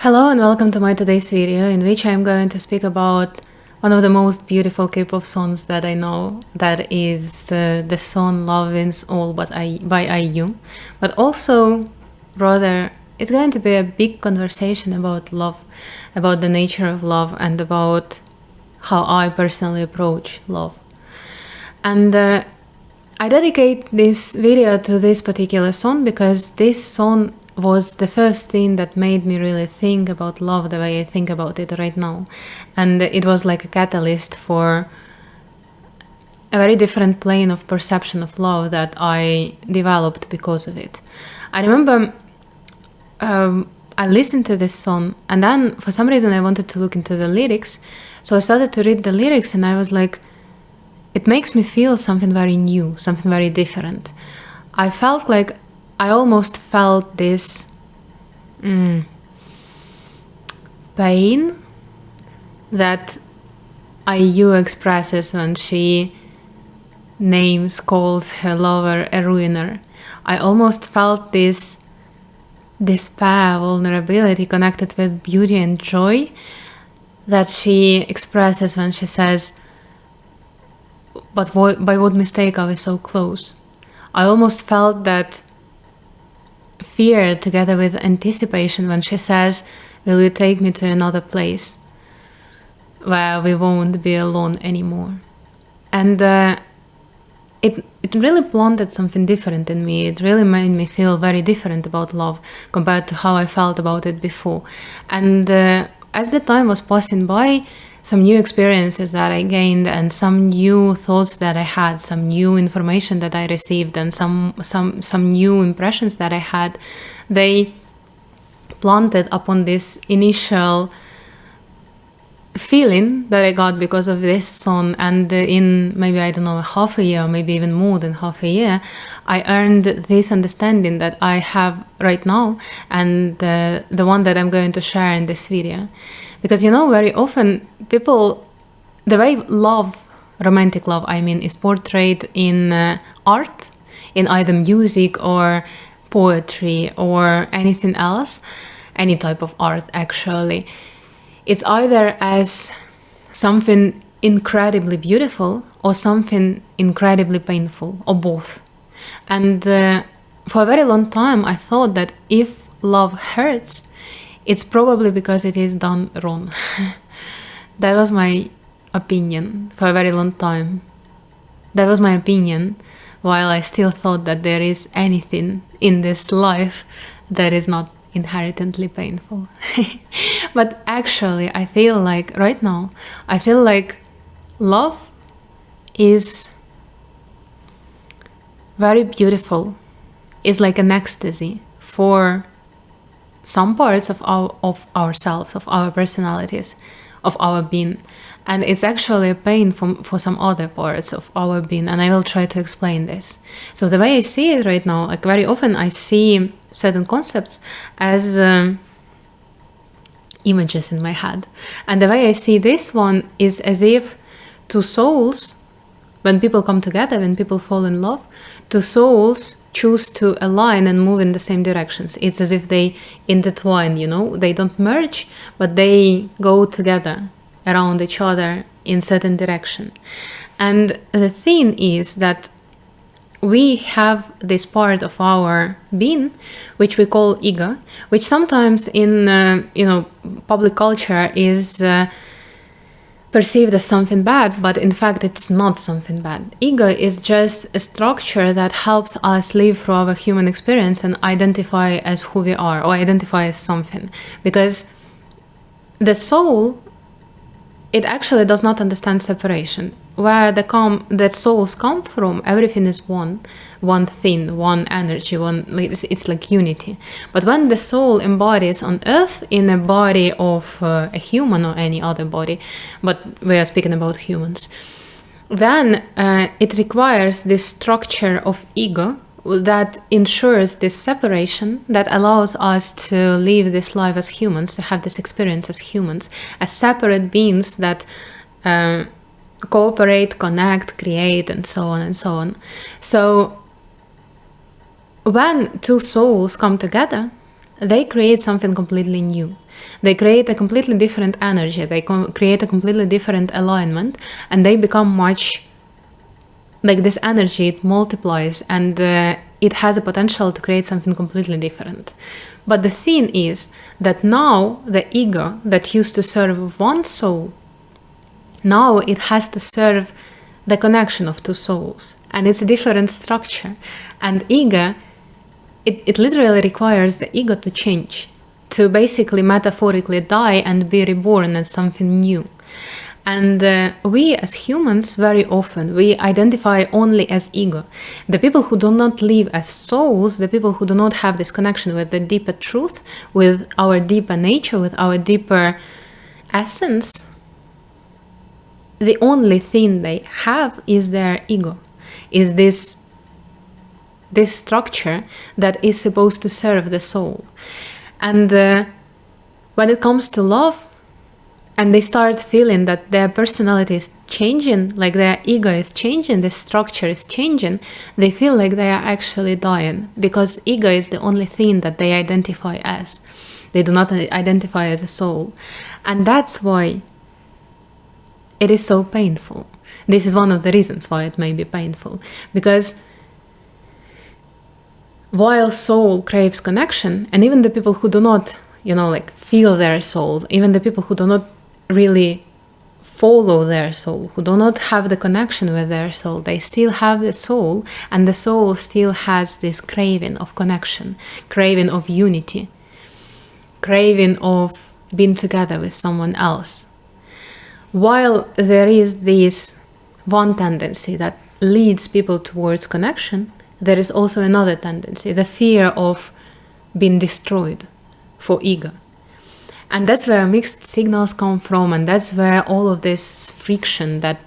Hello and welcome to my today's video, in which I'm going to speak about one of the most beautiful K-pop songs that I know, that is the song Love Wins All by IU. But also, rather, it's going to be a big conversation about love, about the nature of love, and about how I personally approach love. And I dedicate this video to this particular song because this song was the first thing that made me really think about love the way I think about it right now. And it was like a catalyst for a very different plane of perception of love that I developed because of it. I remember I listened to this song, and then for some reason I wanted to look into the lyrics. So I started to read the lyrics, and I was like, it makes me feel something very new, something very different. I almost felt this pain that IU expresses when she calls her lover a ruiner. I almost felt this despair, vulnerability connected with beauty and joy that she expresses when she says, "But by what mistake are we so close?" I almost felt that fear together with anticipation when she says, "Will you take me to another place where we won't be alone anymore?" And it really planted something different in me. It really made me feel very different about love compared to how I felt about it before. And as the time was passing by, some new experiences that I gained and some new thoughts that I had, some new information that I received, and some new impressions that I had, they planted upon this initial feeling that I got because of this song. And in maybe, I don't know, half a year, maybe even more than half a year, I earned this understanding that I have right now, and the one that I'm going to share in this video. Because, very often people, the way love, romantic love, is portrayed in art, in either music or poetry or anything else, any type of art actually. It's either as something incredibly beautiful or something incredibly painful, or both. And for a very long time, I thought that if love hurts, it's probably because it is done wrong. That was my opinion for a very long time. That was my opinion, while I still thought that there is anything in this life that is not inherently painful. But actually, I feel like right now, love is very beautiful. It's like an ecstasy for some parts of ourselves, of our personalities, of our being. And it's actually a pain for some other parts of our being, and I will try to explain this. So the way I see it right now, like very often I see certain concepts as images in my head. And the way I see this one is as if two souls, when people come together, when people fall in love, two souls choose to align and move in the same directions. It's as if they intertwine, they don't merge, but they go together around each other in certain direction. And the thing is that we have this part of our being, which we call ego, which sometimes in public culture is perceived as something bad, but in fact it's not something bad. Ego is just a structure that helps us live through our human experience and identify as who we are, or identify as something. Because the soul, it actually does not understand separation. Where the souls come from, everything is one thing, one energy, it's like unity. But when the soul embodies on earth in a body of a human or any other body, but we are speaking about humans, then it requires this structure of ego that ensures this separation, that allows us to live this life as humans, to have this experience as humans, as separate beings that cooperate, connect, create, and so on and so on. So when two souls come together, they create something completely new. They create a completely different energy. They create a completely different alignment, and they become much like this energy. It multiplies, and it has a potential to create something completely different. But the thing is that now the ego that used to serve one soul, now it has to serve the connection of two souls, and it's a different structure. And ego, it literally requires the ego to change, to basically metaphorically die and be reborn as something new. And we as humans, very often, we identify only as ego. The people who do not live as souls, the people who do not have this connection with the deeper truth, with our deeper nature, with our deeper essence, the only thing they have is their ego, is this structure that is supposed to serve the soul. And when it comes to love, and they start feeling that their personality is changing, like their ego is changing, the structure is changing, they feel like they are actually dying, because ego is the only thing that they identify as. They do not identify as a soul. And that's why it is so painful. This is one of the reasons why it may be painful. Because while soul craves connection, and even the people who do not, feel their soul, even the people who do not really follow their soul, who do not have the connection with their soul, they still have the soul, and the soul still has this craving of connection, craving of unity, craving of being together with someone else. While there is this one tendency that leads people towards connection, there is also another tendency, the fear of being destroyed for ego. And that's where mixed signals come from, and that's where all of this friction that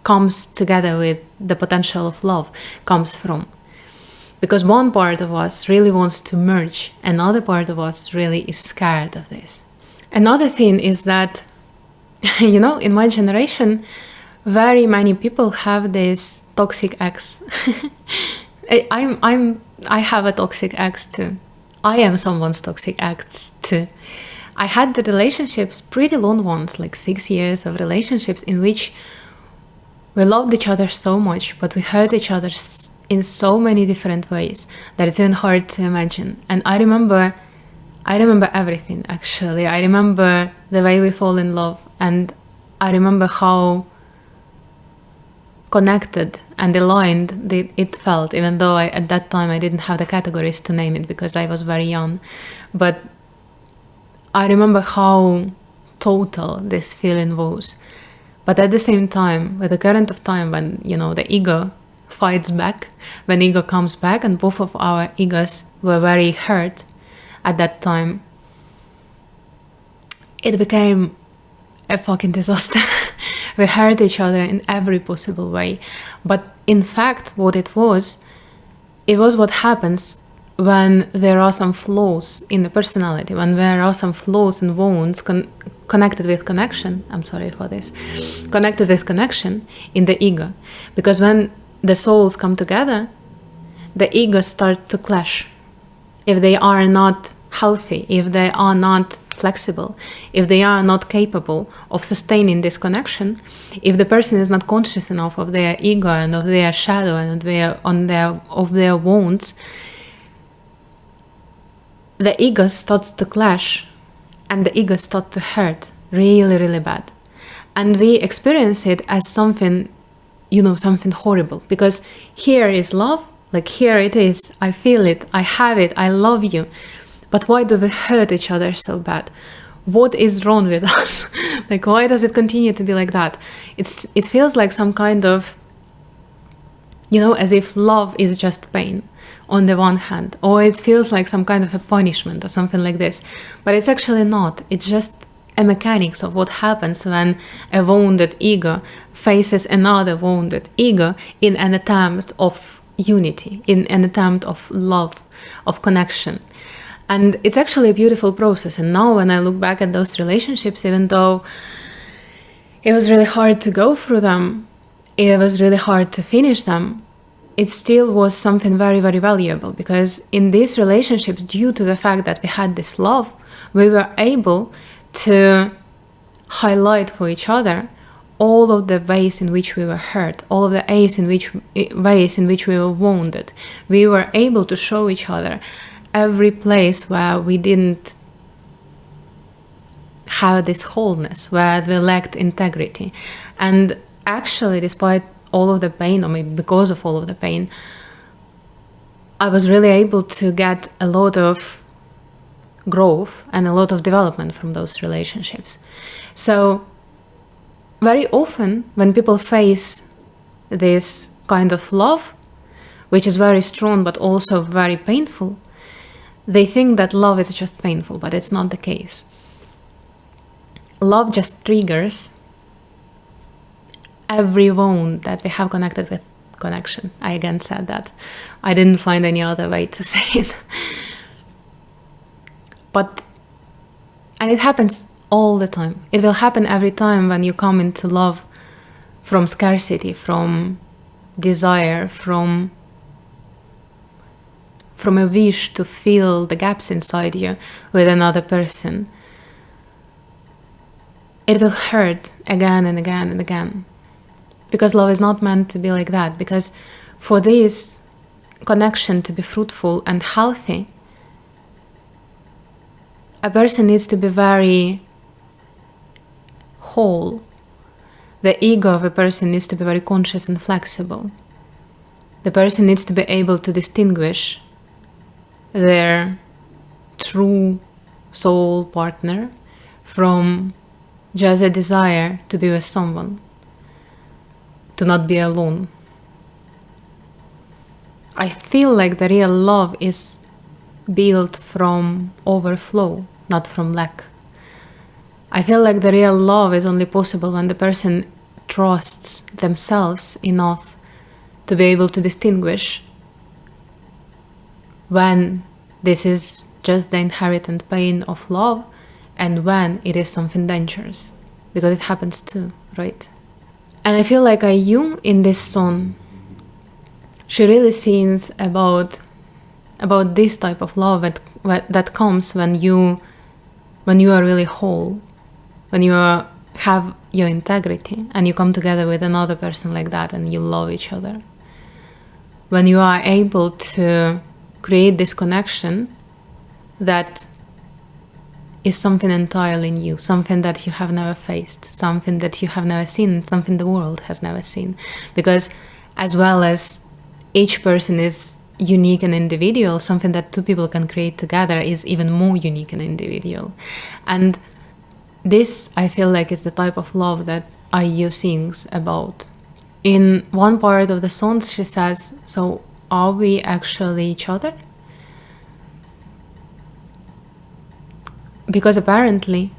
comes together with the potential of love comes from. Because one part of us really wants to merge, another part of us really is scared of this. Another thing is that, in my generation, very many people have this toxic ex. I have a toxic ex too. I am someone's toxic ex too. I had the relationships, pretty long ones, like 6 years of relationships in which we loved each other so much, but we hurt each other in so many different ways that it's even hard to imagine. And I remember everything, actually. I remember the way we fall in love, and I remember how connected and aligned it felt, even though at that time I didn't have the categories to name it because I was very young. But I remember how total this feeling was. But at the same time, with the current of time, when the ego fights back, when ego comes back, and both of our egos were very hurt at that time, it became a fucking disaster. We hurt each other in every possible way. But in fact, what it was what happens when there are some flaws in the personality, when there are some flaws and wounds connected with connection. I'm sorry for this. Connected with connection in the ego. Because when the souls come together, the egos start to clash. If they are not healthy, if they are not flexible, if they are not capable of sustaining this connection, if the person is not conscious enough of their ego and of their shadow and of their wounds, the ego starts to clash, and the ego starts to hurt really, really bad. And we experience it as something, something horrible, because here is love, like here it is, I feel it, I have it, I love you. But why do we hurt each other so bad? What is wrong with us? Like, why does it continue to be like that? It feels like some kind of, as if love is just pain on the one hand, or it feels like some kind of a punishment or something like this. But it's actually not. It's just a mechanics of what happens when a wounded ego faces another wounded ego in an attempt of unity, in an attempt of love, of connection. And it's actually a beautiful process. And now when I look back at those relationships, even though it was really hard to go through them, it was really hard to finish them, it still was something very, very valuable, because in these relationships, due to the fact that we had this love, we were able to highlight for each other all of the ways in which we were hurt, all of the ways in which we were wounded. We were able to show each other every place where we didn't have this wholeness, where we lacked integrity. And actually, despite all of the pain, or maybe because of all of the pain, I was really able to get a lot of growth and a lot of development from those relationships. So very often when people face this kind of love, which is very strong but also very painful, they think that love is just painful, but it's not the case. Love just triggers every wound that we have connected with connection. I again said that. I didn't find any other way to say it. And it happens all the time. It will happen every time when you come into love from scarcity, from desire, from a wish to fill the gaps inside you with another person. It will hurt again and again and again. Because love is not meant to be like that. Because for this connection to be fruitful and healthy, a person needs to be very whole. The ego of a person needs to be very conscious and flexible. The person needs to be able to distinguish their true soul partner from just a desire to be with someone, to not be alone. I feel like the real love is built from overflow, not from lack. I feel like the real love is only possible when the person trusts themselves enough to be able to distinguish when this is just the inherent pain of love and when it is something dangerous, because it happens too, right? And I feel like IU in this song, she really sings about this type of love that comes when you are really whole, when you have your integrity and you come together with another person like that and you love each other. When you are able to create this connection that is something entirely new, something that you have never faced, something that you have never seen, something the world has never seen. Because as well as each person is unique and individual, something that two people can create together is even more unique and individual. And this, I feel like, is the type of love that IU sings about. In one part of the song, she says, so are we actually each other? Because apparently,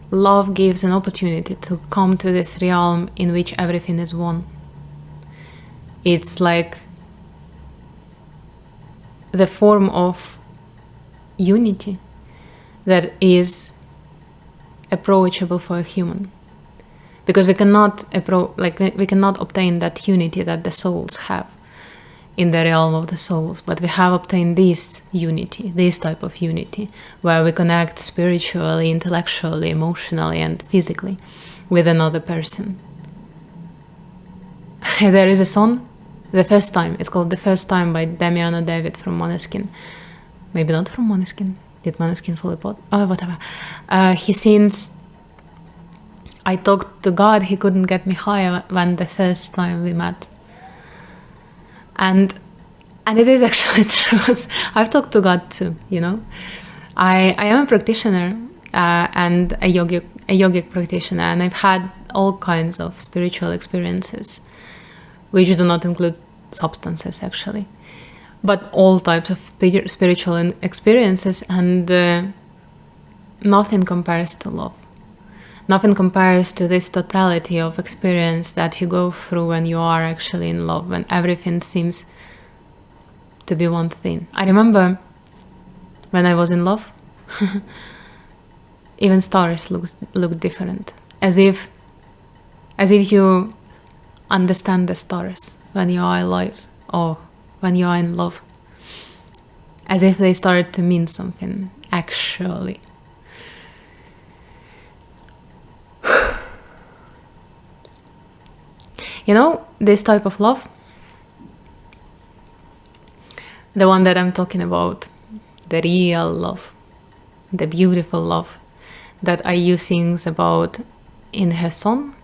love gives an opportunity to come to this realm in which everything is one. It's like the form of unity that is approachable for a human. Because we cannot obtain that unity that the souls have in the realm of the souls, but we have obtained this unity, this type of unity, where we connect spiritually, intellectually, emotionally, and physically with another person. There is a song, The First Time. It's called The First Time by Damiano David from Måneskin. Maybe not from Måneskin. Did Måneskin fall apart? Oh, whatever. He sings, I talked to God, he couldn't get me higher when the first time we met. And it is actually true. I've talked to God too, you know. I am a practitioner and a yogic practitioner, and I've had all kinds of spiritual experiences, which do not include substances actually, but all types of spiritual experiences, and nothing compares to love. Nothing compares to this totality of experience that you go through when you are actually in love, when everything seems to be one thing. I remember when I was in love, even stars look different, as if you understand the stars when you are alive. or when you are in love, as if they start to mean something actually. You know, this type of love, the one that I'm talking about, the real love, the beautiful love that IU sings about in her song,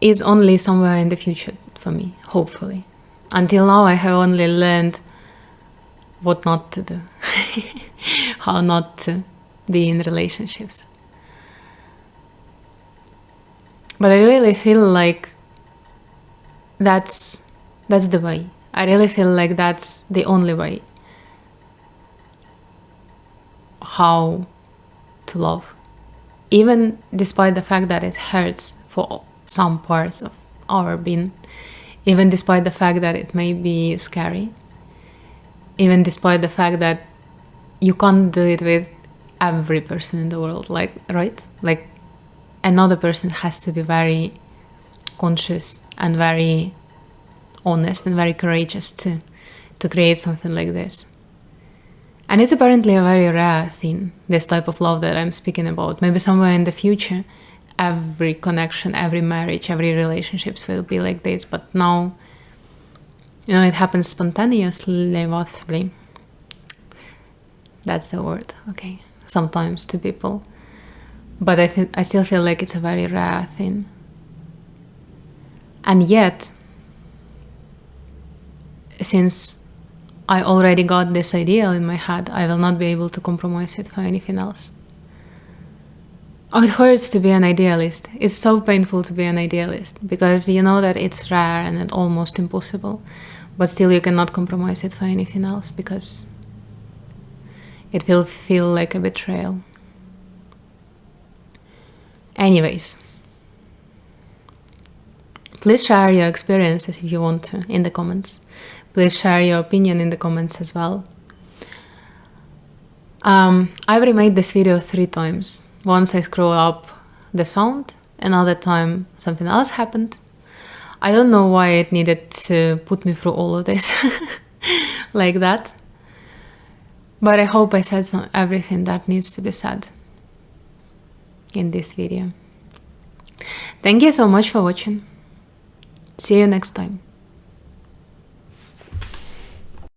is only somewhere in the future for me, hopefully. Until now, I have only learned what not to do, how not to be in relationships. But I really feel like that's the way. I really feel like that's the only way how to love. Even despite the fact that it hurts for some parts of our being, even despite the fact that it may be scary, even despite the fact that you can't do it with every person in the world, like, right? Like, another person has to be very conscious and very honest and very courageous to create something like this. And it's apparently a very rare thing, this type of love that I'm speaking about. Maybe somewhere in the future, every connection, every marriage, every relationships will be like this. But now, you know, it happens spontaneously, roughly. That's the word, okay? Sometimes to people. But I still feel like it's a very rare thing. And yet, since I already got this ideal in my head, I will not be able to compromise it for anything else. Oh, it hurts to be an idealist. It's so painful to be an idealist because you know that it's rare and it's almost impossible, but still you cannot compromise it for anything else because it will feel like a betrayal. Anyways, please share your experiences if you want to in the comments. Please share your opinion in the comments as well. I've remade this video 3 times. Once I screwed up the sound, another time something else happened. I don't know why it needed to put me through all of this like that. But I hope I said everything that needs to be said in this video. Thank you so much for watching. See you next time.